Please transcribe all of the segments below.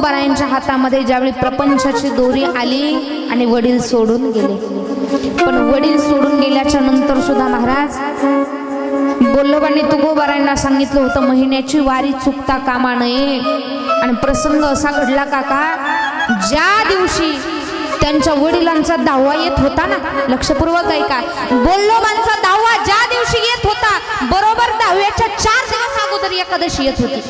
तुकोबारायांच्या हातामध्ये ज्यावेळी प्रपंचाची दोरी आली आणि वडील सोडून गेले, पण वडील सोडून गेल्याच्या नंतर सुद्धा महाराज बोल्लोबांनी तुकोबारायांना सांगितलं होतं महिन्याची वारी चुकता कामा नये. आणि प्रसंग असा घडला काका, ज्या दिवशी त्यांच्या वडिलांचा दावा येत होता ना, लक्षपूर्वक ऐका, बोल्लोबांचा दावा ज्या दिवशी येत होता बरोबर दहाव्याच्या 4 दिवस अगोदर एकादशी येत होती.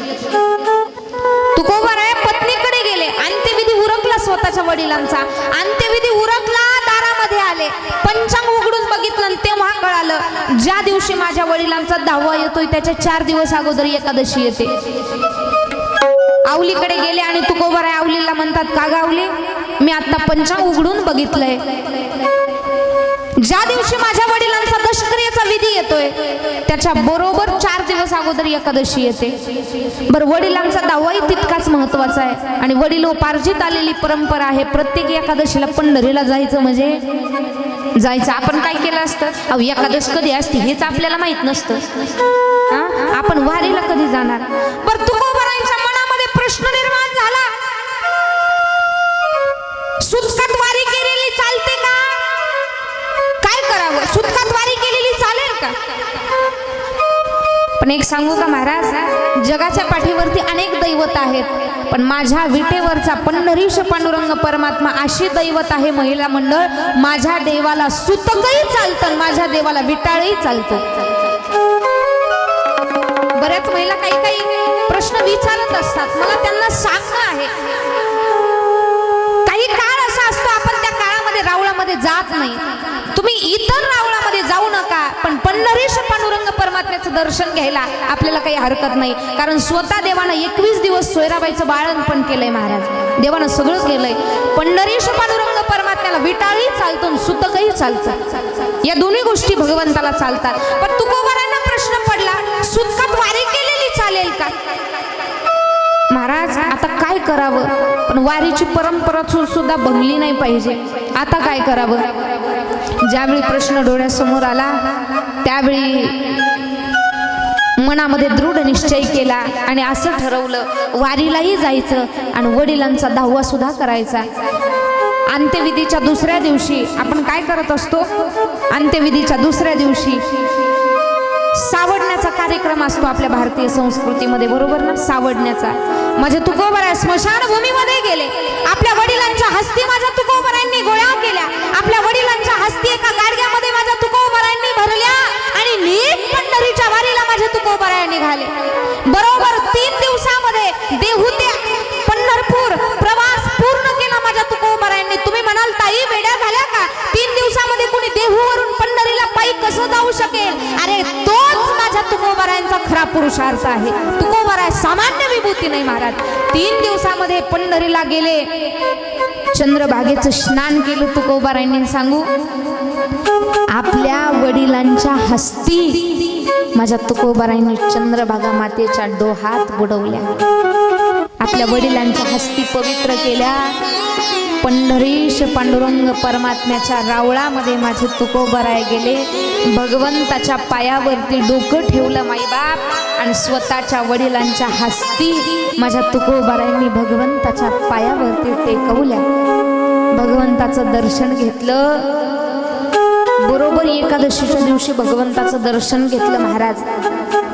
तुकोबाराय पत्नीकडे गेले, अंत्यविधी उरकला स्वतःच्या वडिलांचा, अंत्यविधी उरकला, दारामध्ये आले, पंचांग उघडून बघितलं आणि तेव्हा कळालं ज्या दिवशी माझ्या वडिलांचा दावा येतोय त्याच्या 4 दिवस अगोदर एकादशी येते. आवलीकडे गेले आणि तुकोबाराय आवलीला म्हणतात, का गावली, मी आता पंचांग उघडून बघितलंय, ज्या दिवशी माझ्या वडिलांचा दशक्रियेचा विधी येतोय त्याच्या बरोबर 4 दिवस अगोदर एकादशी येते. बर, वडिलांचा दावाही तितकाच महत्वाचा आहे आणि वडिलोपार्जित आलेली परंपरा आहे, प्रत्येक एकादशीला पंढरीला जायचं म्हणजे जायचं. आपण काय केलं असतं, अहो एकादश कधी असते हेच आपल्याला माहित नसतं, आपण वारीला कधी जाणार. बर, तुकोबारायांच्या मनामध्ये प्रश्न निर्माण झाला, सुटकात वारी केलेली चालते का, काय करावं, सुटकात वारी केलेली चालेल का. पण एक सांगू का महाराज, जगाच्या पाठीवरती अनेक दैवत आहेत, पण माझ्या विटेवरचा पंढरीश पांडुरंग परमात्मा अशी दैवत आहे महिला मंडळ, माझ्या देवाला सुतकही चालतं, माझ्या देवाला विटाळही चालतं. बऱ्याच महिला काही काही प्रश्न विचारत असतात, मला त्यांना सांगणं आहे, काही काळ असा असतो आपण त्या काळामध्ये रावळामध्ये जात नाही, तुम्ही इतर रावळामध्ये जाऊ नका, पण पंढरीश पांडुरंग परमात्म्याचं दर्शन घ्यायला आपल्याला काही हरकत नाही. कारण स्वतः देवानं 21 दिवस सोयराबाईचं बाळणपण केलंय महाराज, देवानं सगळं केलंय. पंढरीश पांडुरंग परमात्म्याला विटाळही चालतो, सुतकही चालतं, या दोन्ही गोष्टी भगवंताला चालतात. पण तुकोबारांना प्रश्न पडला, सुतकात वारी केलेली चालेल का महाराज, आता काय करावं, पण वारीची परंपरा सुद्धा भंगली नाही पाहिजे, आता काय करावं. ज्यावेळी प्रश्न डोळ्यासमोर आला त्यावेळी मनामध्ये दृढ निश्चय केला आणि असं ठरवलं वारीलाही जायचं आणि वडिलांचा दावा सुद्धा करायचा. अंत्यविधीच्या दुसऱ्या दिवशी आपण काय करत असतो, अंत्यविधीच्या दुसऱ्या दिवशी सावडण्याचा कार्यक्रम असतो आपल्या भारतीय संस्कृतीमध्ये, बरोबर ना, सावडण्याचा. माझ्या तुकोबाराय स्मशानभूमीमध्ये गेले, आपल्या वडिलांच्या हस्ती माझ्या तुकोबारायांनी गोळ्या केल्या, आपल्या वडिलांच्या हस्ती एका गाडग्यामध्ये माझ्या तुकोबारायांनी भरल्या आणि नीट पंढरीच्या वारीला माझ्या तुकोबाराय निघाले. बरोबर 3 दिवसामध्ये देहू ते पंढरपूर प्रवास पूर्ण केला माझ्या तुकोबारायांनी. तुम्ही म्हणाल ताई वेड्या झाल्या का, 3 दिवसामध्ये कोणी देहूवरून पंढरीला पायी कसं जाऊ शकेल, अरे तोच माझ्या तुकोबारायांचा खरा पुरुषार्थ आहे. तुकोबाराय सामान्य विभूती नाही महाराज, 3 दिवसामध्ये पंढरीला गेले, चंद्रभागेचं स्नान केलं तुकोबारायांनी. सांगू, आपल्या वडिलांच्या हस्ती माझ्या तुकोबारायांनी चंद्रभागा मातेच्या डोहात बुडवल्या, आपल्या वडिलांच्या हस्ती पवित्र केल्या. पंढरीश पांडुरंग परमात्म्याच्या रावळामध्ये माझे तुकोबाराय गेले, भगवंताच्या पायावरती डोकं ठेवलं माईबाप आणि स्वतःच्या वडिलांच्या हस्ती माझ्या तुकोबारायांनी भगवंताच्या पायावरती टेकवल्या, भगवंताचं दर्शन घेतलं. बरोबर एकादशीच्या दिवशी भगवंताचं दर्शन घेतलं महाराज.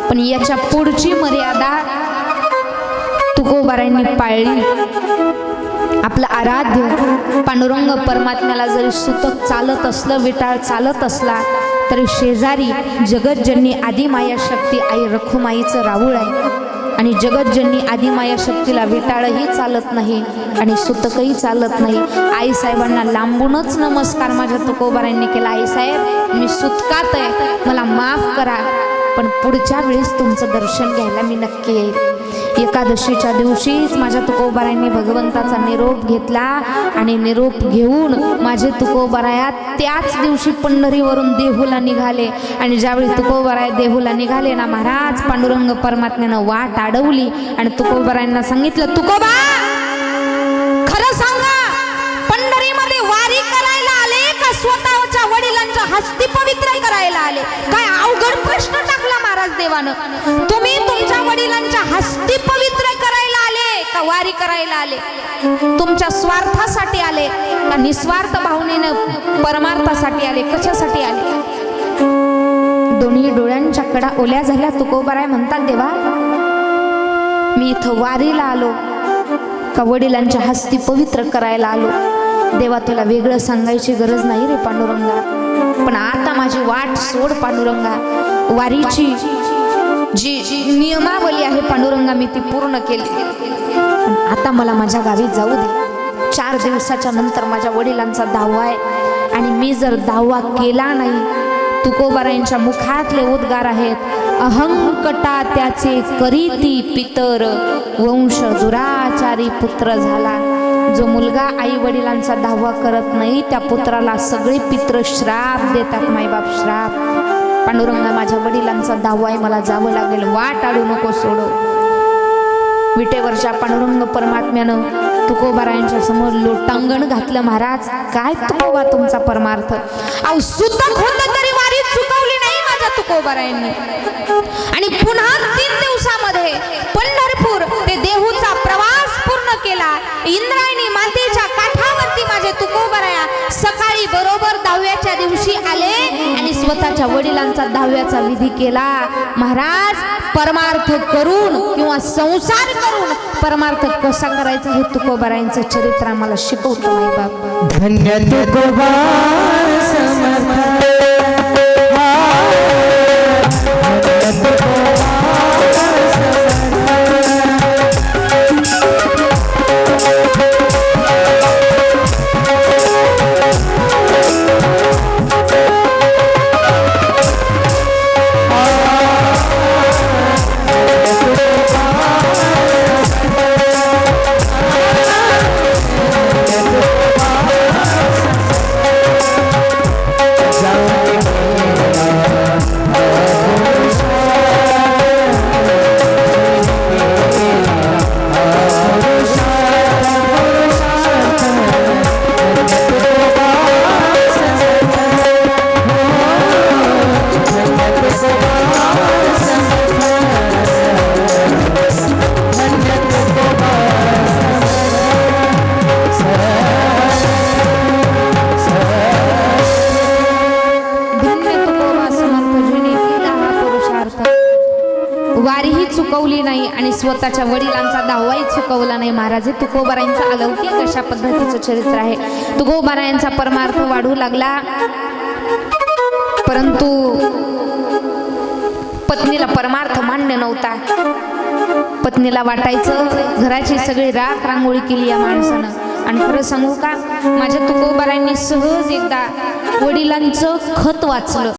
पण याच्या पुढची मर्यादा तुकोबारायांनी पाळली. आपलं आराध्य पांडुरंग परमात्म्याला जरी सुतक चालत असलं, विटाळ चालत असला, तरी शेजारी जगतजननी आदिमाया शक्ती आई रखुमाईचं राऊळ आहे आणि जगतजननी आदिमाया शक्तीला विटाळही चालत नाही आणि सुतकही चालत नाही. आईसाहेबांना लांबूनच नमस्कार माझ्या तुकोबारायांनी केला, आईसाहेब मी सुतकात आहे, मला माफ करा, पण पुढच्या वेळेस तुमचं दर्शन घ्यायला मी नक्की येईल. एकादशीच्या दिवशीच माझ्या तुकोबारायांनी भगवंताचा निरोप घेतला आणि निरोप घेऊन माझे तुकोबाराया त्याच दिवशी पंढरीवरून देहूला निघाले. आणि ज्यावेळी तुकोबाराय देहूला निघाले ना महाराज, पांडुरंग परमात्म्यानं वाट अडवली आणि तुकोबारायांना सांगितलं, तुकोबा खरं सांगा, पंढरीमध्ये वारी करायला आले का स्वतःच्या वडिलांच्या हस्ती पवित्र करायला आले? काय अवघड प्रश्न टाकला महाराज देवानं. तुम्ही तुमच्या वडिलांच्या हस्ती पवित्र करायला आले का वारी करायला आले? तुमच्या स्वार्थासाठी आले का निस्वार्थ भावनेनं परमार्थासाठी आले? कशासाठी आले? दोन्ही डोळ्यांच्या कडा ओल्या झाल्या. तुकोबाराय म्हणतात, देवा मी इथं वारीला आलो का वडिलांच्या हस्ती पवित्र करायला आलो? देवा तुला वेगळं सांगायची गरज नाही रे पांडुरंगा, पण आता माझी वाट सोड पांडुरंगा. वारीची जी नियमावली आहे पांडुरंगा मी ती पूर्ण केली, पण आता मला माझ्या गावी जाऊ दे. 4 दिवसाच्या नंतर माझ्या वडिलांचा दहावा आहे आणि मी जर दहावा केला नाही, तुकोबारायांच्या मुखातले उद्गार आहेत, अहंकटा त्याचे करीती पितर, वंश दुराचारी पुत्र झाला. जो मुलगा आई वडिलांचा दहावा करत नाही त्या पुत्राला सगळे पित्र श्राप देतात. मायबाप श्राप. पांडुरंगा माझ्या वडिलांचा दहावा आहे, मला जावं लागेल, वाट आडू नको सोडो. विटेवरच्या पांडुरंग परमात्म्यानं तुकोबारायांच्या समोर लोटांगण घातलं. महाराज काय तुकोबा तुमचा परमार्थ? अहो सुतक होतं तरी वारी चुकवली नाही माझ्या तुकोबारायांनी. आणि पुन्हा 3 दिवसामध्ये पंढरपूर ते देहूचा प्रवास पूर्ण केला. इंद्रायणी मातेच्या काठावरती माझे तुकोबाराया सकाळी बरोबर 10व्याच्या दिवशी आले आणि स्वतःच्या वडिलांचा 10व्याचा विधी केला. महाराज परमार्थ करून किंवा संसार करून परमार्थ कसा करायचा हे तुकोबारायांचं चरित्र आम्हाला शिकवतो. मायबाप धन्य तुकोबा समर्थ. वारीही चुकवली नाही आणि स्वतःच्या वडिलांचा दहावाही चुकवला नाही. महाराज तुकोबारायांचं अलौकिक अशा पद्धतीचं चरित्र आहे. तुकोबारायांचा परमार्थ वाढू लागला, परंतु पत्नीला परमार्थ मान्य नव्हता. पत्नीला वाटायचं घराची सगळी राख रांगोळी केली या माणसानं. आणि खरं सांगू का, माझ्या तुकोबारायांनी सहज एकदा वडिलांचं खत वाचलं.